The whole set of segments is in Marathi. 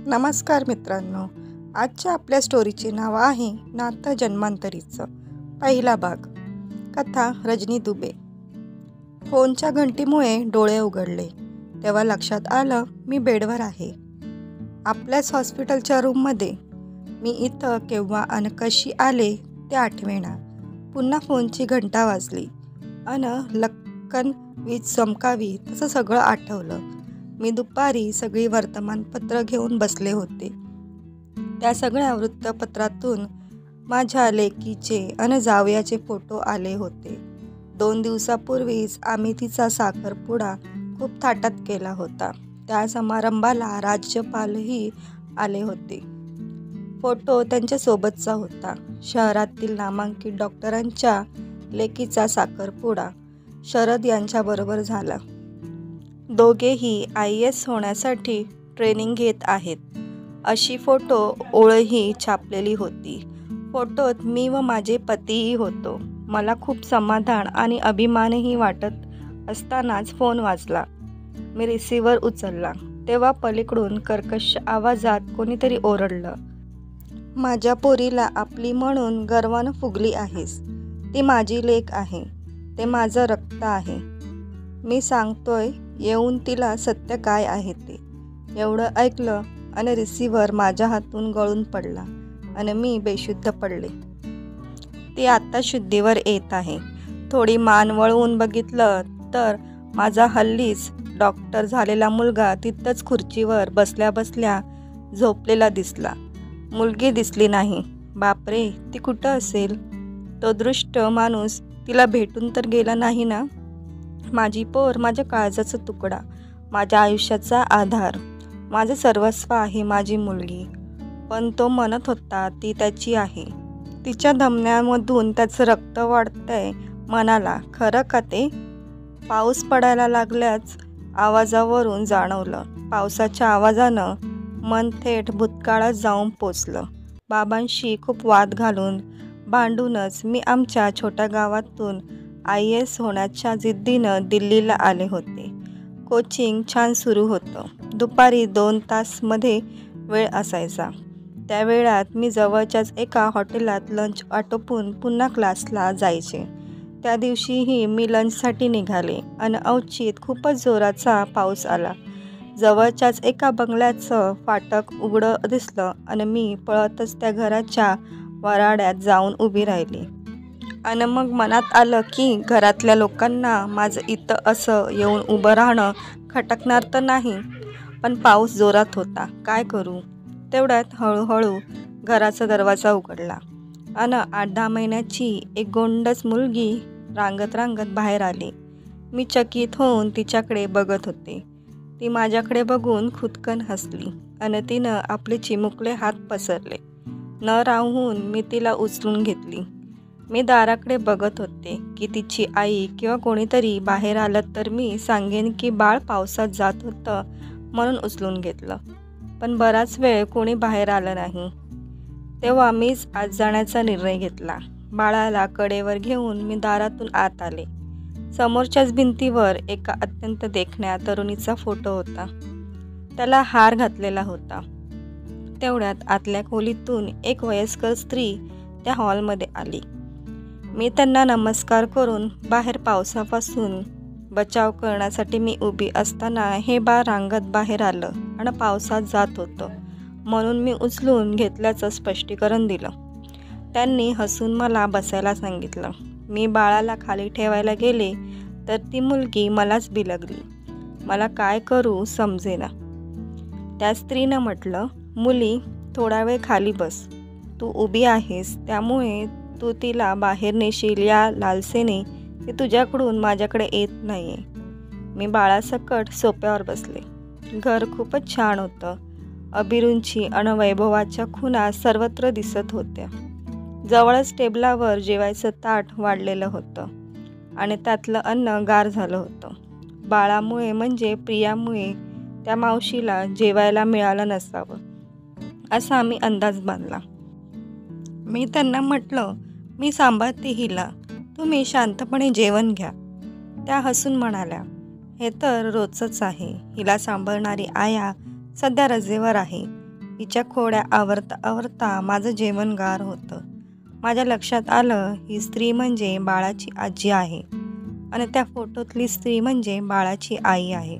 नमस्कार मित्रांनो, आजच्या आपल्या स्टोरीचे नाव आहे नातं जन्मांतरीचं. पहिला भाग. कथा रजनी दुबे. फोनच्या घंटीमुळे डोळे उघडले तेव्हा लक्षात आलं मी बेडवर आहे, आपल्याच हॉस्पिटलच्या रूममध्ये. मी इथं केव्हा आणि कशी आले ते आठवेना. पुन्हा फोनची घंटा वाजली लक्कन वीज चमकावी तसं सगळं आठवलं. मी दुपारी सगळी वर्तमानपत्र घेऊन बसले होते. त्या सगळ्या वृत्तपत्रातून माझ्या लेकीचे आणि जावयाचे फोटो आले होते. 2 दिवसापूर्वीच आम्ही तिचा साखरपुडा खूप थाटात केला होता. त्या समारंभाला राज्यपालही आले होते. फोटो त्यांच्यासोबतचा होता. शहरातील नामांकित डॉक्टरांच्या लेकीचा साखरपुडा शरद यांच्याबरोबर झाला. दोघेही IAS होण्यासाठी ट्रेनिंग घेत आहेत अशी फोटो ओळही छापलेली होती. फोटोत मी व माझे पतीही होतो. मला खूप समाधान आणि अभिमानही वाटत असतानाच फोन वाजला. मी रिसिव्हर उचलला तेव्हा पलीकडून कर्कश आवाजात कोणीतरी ओरडलं, माझ्या पोरीला आपली म्हणून गर्वानं फुगली आहेस. ती माझी लेक आहे, ते माझं रक्त आहे. मी सांगतोय येऊन तिला सत्य काय आहे ते. एवढं ऐकलं आणि रिसिव्हर माझ्या हातून गळून पडला आणि मी बेशुद्ध पडले. ती आत्ता शुद्धीवर येत आहे. थोडी मान वळवून बघितलं तर माझा हल्लीच डॉक्टर झालेला मुलगा तिथंच खुर्चीवर बसल्या बसल्या झोपलेला दिसला. मुलगी दिसली नाही. बापरे, ती कुठं असेल? तो दृष्ट माणूस तिला भेटून तर गेला नाही ना? माझी पोर माझ्या काळजाचा तुकडा, माझ्या आयुष्याचा आधार, माझे सर्वस्व आहे माझी मुलगी. पण तो म्हणत होता ती त्याची आहे. तिच्या धमन्यांमधून त्याचं रक्त वाढतंय मनाला. खरं का ते? पाऊस पडायला लागल्याच आवाजावरून जाणवलं. पावसाच्या आवाजानं मन थेट भूतकाळात जाऊन पोचलं. बाबांशी खूप वाद घालून भांडूनच मी आमच्या छोट्या गावातून IAS होण्याच्या जिद्दीनं दिल्लीला आले होते. कोचिंग छान सुरू होतं. दुपारी 2 तासमध्ये वेळ असायचा. त्या वेळात मी जवळच्याच एका हॉटेलात लंच आटोपून पुन्हा क्लासला जायचे. त्या दिवशीही मी लंचसाठी निघाले आणि अवचित खूपच जोराचा पाऊस आला. जवळच्याच एका बंगल्याचं फाटक उघडं दिसलं आणि मी पळतच त्या घराच्या वराड्यात जाऊन उभी राहिली. आणि मग मनात आलं की घरातल्या लोकांना माझं इथं असं येऊन उभं राहणं खटकणार तर नाही. पण पाऊस जोरात होता, काय करू? तेवढ्यात हळूहळू घराचा दरवाजा उघडला आणि 8-10 महिन्याची एक गोंडस मुलगी रांगत रांगत बाहेर आली. मी चकित होऊन तिच्याकडे बघत होते. ती माझ्याकडे बघून खुदकन हसली आणि तिनं आपले चिमुकले हात पसरले. न राहून मी तिला उचलून घेतली. मी दाराकडे बघत होते की तिची आई किंवा कोणीतरी बाहेर आलं तर मी सांगेन की बाळ पावसात जात होतं म्हणून उचलून घेतलं. पण बराच वेळ कोणी बाहेर आलं नाही. तेव्हा मीच आत जाण्याचा निर्णय घेतला. बाळाला कडेवर घेऊन मी दारातून आत आले. समोरच्याच भिंतीवर एका अत्यंत देखण्या तरुणीचा फोटो होता. त्याला हार घातलेला होता. तेवढ्यात आतल्या खोलीतून एक वयस्कर स्त्री त्या हॉलमध्ये आली. मी त्यांना नमस्कार करून बाहेर पावसापासून बचाव करण्यासाठी मी उभी असताना हे बाळ रांगत बाहेर आलं आणि पावसात जात होतं म्हणून मी उचलून घेतल्याचं स्पष्टीकरण दिलं. त्यांनी हसून मला बसायला सांगितलं. मी बाळाला खाली ठेवायला गेले तर ती मुलगी मलाच बिलगली. मला काय करू समजेना. त्या स्त्रीनं म्हटलं, मुली थोडा वेळ खाली बस. तू उभी आहेस त्यामुळे तू तिला बाहेर नेशील या लालसेने ती तुझ्याकडून माझ्याकडे येत नाहीये. मी बाळासकट सोप्यावर बसले. घर खूपच छान होतं. अभिरुची आणि वैभवाच्या खुणा सर्वत्र दिसत होत्या. जवळच टेबलावर जेवायचं ताट वाढलेलं होतं आणि त्यातलं अन्न गार झालं होतं. बाळामुळे म्हणजे प्रियामुळे त्या मावशीला जेवायला मिळालं नसावं असा मी अंदाज बांधला. मी त्यांना म्हटलं, मी सांभाळते हिला, तुम्ही शांतपणे जेवण घ्या. त्या हसून म्हणाल्या, हे तर रोजचंच आहे. हिला सांभाळणारी आया सध्या रजेवर आहे. हिच्या खोड्या आवरता आवरता माझं जेवण गार होतं. माझ्या लक्षात आलं ही स्त्री म्हणजे बाळाची आजी आहे आणि त्या फोटोतली स्त्री म्हणजे बाळाची आई आहे.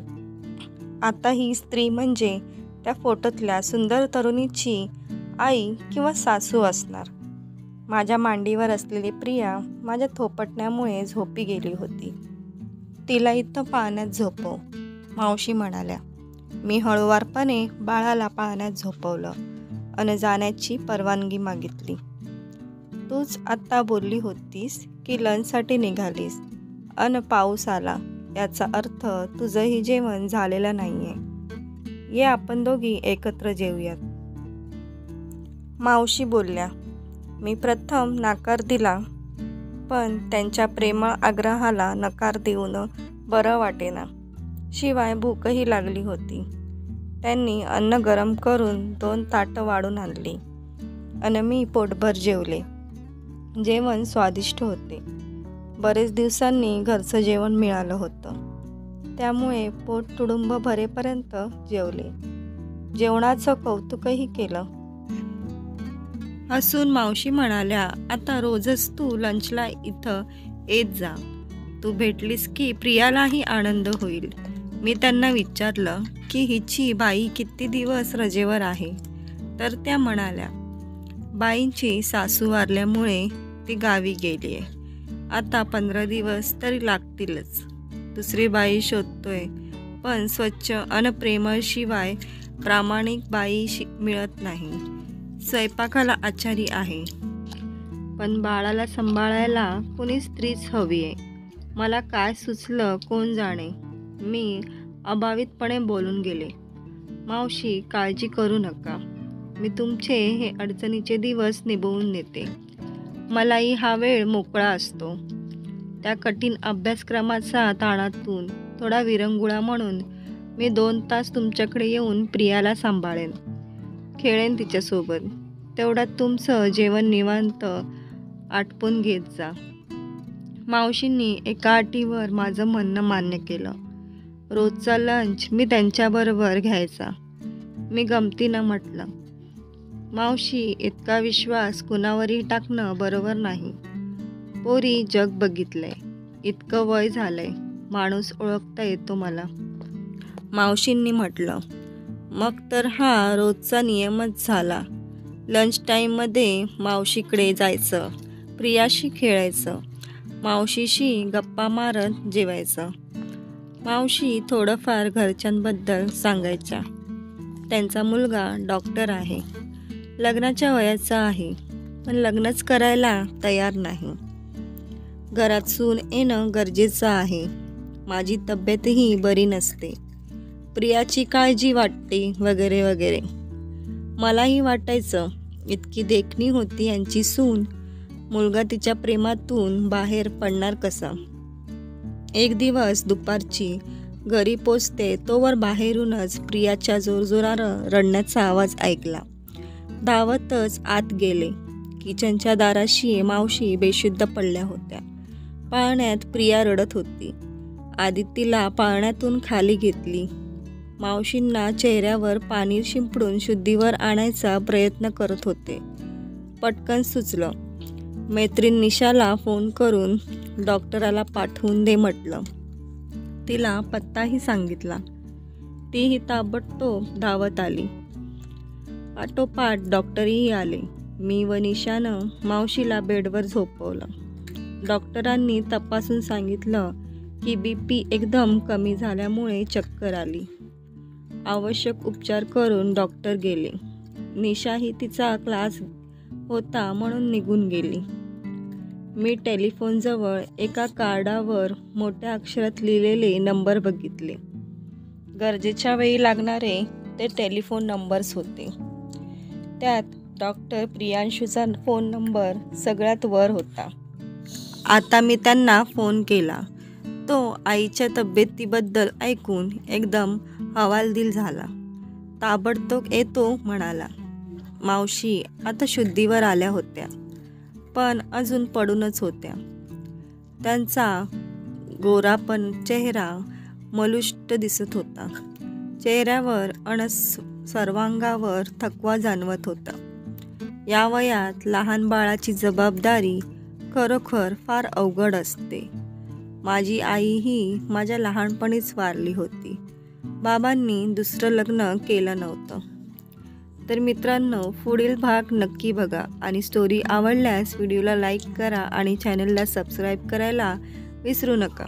आता ही स्त्री म्हणजे त्या फोटोतल्या सुंदर तरुणीची आई किंवा सासू असणार. माझ्या मांडीवर असलेली प्रिया माझ्या थोपटण्यामुळे झोपी गेली होती. तिला इथं पाळण्यात झोपव, मावशी म्हणाल्या. मी हळूवारपणे बाळाला पाळण्यात झोपवलं आणि जाण्याची परवानगी मागितली. तूच आत्ता बोलली होतीस की लंचसाठी निघालीस अन पाऊस आला, याचा अर्थ तुझंही जेवण झालेलं नाहीये. ये आपण दोघी एकत्र जेवूयात. मावशी बोलल्या. मी प्रथम नकार दिला, पण त्यांच्या प्रेमळ आग्रहाला नकार देऊन बरं वाटेना. शिवाय भूकही लागली होती. त्यांनी अन्न गरम करून 2 ताटं वाढून आणली आणि मी पोटभर जेवले. जेवण स्वादिष्ट होते. बरेच दिवसांनी घरचं जेवण मिळालं होतं, त्यामुळे पोट तुडुंब भरेपर्यंत जेवले. जेवणाचं कौतुकही केलं. हसून मावशी म्हणाल्या, आता रोजच तू लंचला इथं येत जा. तू भेटलीस की प्रियालाही आनंद होईल. मी त्यांना विचारलं की हिची बाई किती दिवस रजेवर आहे, तर त्या म्हणाल्या, बाईंची सासू वारल्यामुळे ती गावी गेली आहे. आता 15 दिवस तरी लागतीलच. दुसरी बाई शोधतोय, पण स्वच्छ अन प्रेमळ शिवाय प्रामाणिक बाई मिळत नाही. स्वयंपाकाला आचारी आहे, पण बाळाला सांभाळायला कुणी स्त्रीच हवी आहे. मला काय सुचलं कोण जाणे. मी अभावितपणे बोलून गेले. मावशी, काळजी करू नका. मी तुमचे हे अडचणीचे दिवस निभवून नेते. मलाही हा वेळ मोकळा असतो. त्या कठीण अभ्यासक्रमाचा ताणातून थोडा विरंगुळा म्हणून मी 2 तास तुमच्याकडे येऊन प्रियाला सांभाळेन, खेळेन तिच्यासोबत. तेवढ्यात तुमचं जेवण निवांत आटपून घेत जा. मावशींनी एका अटीवर माझं म्हणणं मान्य केलं. रोजचा लंच मी त्यांच्याबरोबर घ्यायचा. मी गमतीनं म्हटलं, मावशी, इतका विश्वास कुणावरही टाकणं बरोबर नाही. पोरी, जग बघितलंय, इतकं वय झालंय, माणूस ओळखता येतो मला. मावशींनी म्हटलं, मग तर हा रोजचा नियमच झाला. लंच टाईममध्ये मावशीकडे जायचं, प्रियाशी खेळायचं, मावशीशी गप्पा मारत जेवायचं. मावशी थोडंफार घरच्यांबद्दल सांगायच्या. त्यांचा मुलगा डॉक्टर आहे, लग्नाच्या वयाचा आहे, पण लग्नच करायला तयार नाही. घरात सून येणं गरजेचं आहे. माझी तब्येतही बरी नसते, प्रियाची काळजी वाटते, वगैरे वगैरे. मलाही वाटायचं, इतकी देखणी होती यांची सून, मुलगा तिच्या प्रेमातून बाहेर पडणार कसा. एक दिवस दुपारची घरी पोचते तोवर बाहेरूनच प्रियाच्या जोरजोरानं रडण्याचा आवाज ऐकला. धावतच आत गेले. किचनच्या दाराशी मावशी बेशुद्ध पडल्या होत्या. पाळण्यात प्रिया रडत होती. आदितीला पाळण्यातून खाली घेतली. मावशींना चेहऱ्यावर पाणी शिंपडून शुद्धीवर आणायचा प्रयत्न करत होते. पटकन सुचलं. मैत्रीण निशाला फोन करून डॉक्टराला पाठवून दे म्हटलं. तिला पत्ताही सांगितला. तीही ताबडतोब धावत आली. पाठोपाठ डॉक्टरही आले. मी व निशानं मावशीला बेडवर झोपवलं. डॉक्टरांनी तपासून सांगितलं की BP एकदम कमी झाल्यामुळे चक्कर आली. आवश्यक उपचार करून डॉक्टर गेले. निशाही तिचा क्लास होता म्हणून निघून गेली. मी टेलिफोनजवळ एका कार्डावर मोठ्या अक्षरात लिहिलेले नंबर बघितले. गरजेच्या वेळी लागणारे ते टेलिफोन नंबर्स होते. त्यात डॉक्टर प्रियांशूचा फोन नंबर सगळ्यात वर होता. आता मी त्यांना फोन केला. तो आईच्या तब्येतीबद्दल ऐकून एकदम हवालदिल झाला. ताबडतोब येतो म्हणाला. मावशी आता शुद्धीवर आल्या होत्या, पण अजून पडूनच होत्या. त्यांचा गोरापण चेहरा मलुष्ट दिसत होता. चेहऱ्यावर सर्वांगावर थकवा जाणवत होता. या वयात लहान बाळाची जबाबदारी खरोखर फार अवघड असते. माझी आईही माझ्या लहानपणीच वारली होती. बाबांनी दुसरं लग्न केलं नव्हतं. तर मित्रांनो, पुढील भाग नक्की बघा आणि स्टोरी आवडल्यास व्हिडिओला लाईक करा आणि चॅनलला सबस्क्राईब करायला विसरू नका.